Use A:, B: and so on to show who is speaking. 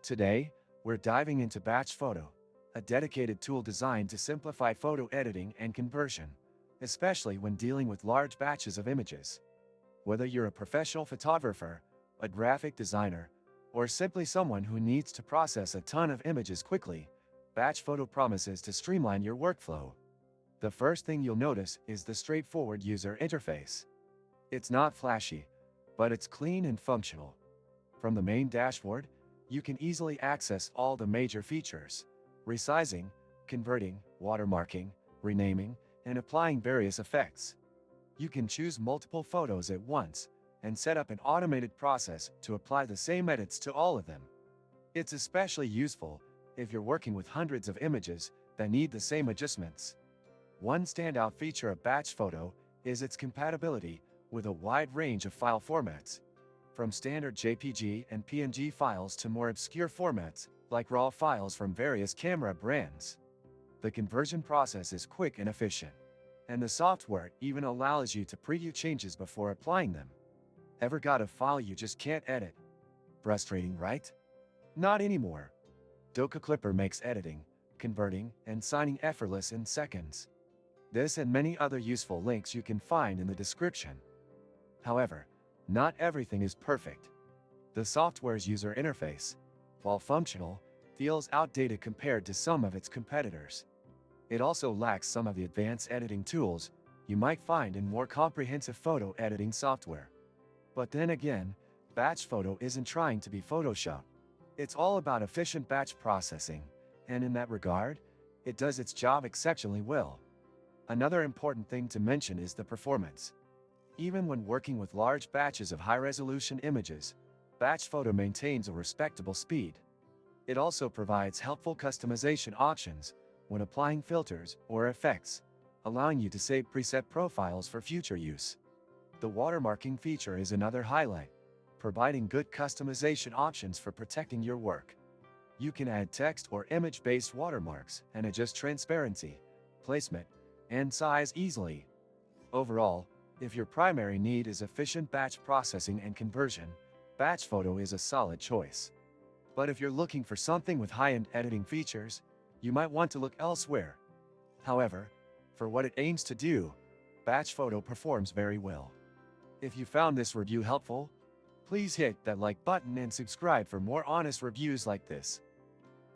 A: Today, we're diving into BatchPhoto, a dedicated tool designed to simplify photo editing and conversion, especially when dealing with large batches of images. Whether you're a professional photographer, a graphic designer, or simply someone who needs to process a ton of images quickly, BatchPhoto promises to streamline your workflow. The first thing you'll notice is the straightforward user interface. It's not flashy, but it's clean and functional. From the main dashboard, you can easily access all the major features: resizing, converting, watermarking, renaming, and applying various effects. You can choose multiple photos at once and set up an automated process to apply the same edits to all of them. It's especially useful if you're working with hundreds of images that need the same adjustments. One standout feature of BatchPhoto is its compatibility with a wide range of file formats, from standard JPG and PNG files to more obscure formats like RAW files from various camera brands. The conversion process is quick and efficient, and the software even allows you to preview changes before applying them. Ever got a file you just can't edit? Frustrating, right? Not anymore. Doka Clipper makes editing, converting, and signing effortless in seconds. This and many other useful links you can find in the description. However, not everything is perfect. The software's user interface, while functional, feels outdated compared to some of its competitors. It also lacks some of the advanced editing tools you might find in more comprehensive photo editing software. But then again, BatchPhoto isn't trying to be Photoshop. It's all about efficient batch processing, and in that regard, it does its job exceptionally well. Another important thing to mention is the performance. Even when working with large batches of high-resolution images, BatchPhoto maintains a respectable speed. It also provides helpful customization options when applying filters or effects, allowing you to save preset profiles for future use. The watermarking feature is another highlight, providing good customization options for protecting your work. You can add text or image-based watermarks and adjust transparency, placement, and size easily. Overall, if your primary need is efficient batch processing and conversion, BatchPhoto is a solid choice. But if you're looking for something with high-end editing features, you might want to look elsewhere. However, for what it aims to do, BatchPhoto performs very well. If you found this review helpful, please hit that like button and subscribe for more honest reviews like this.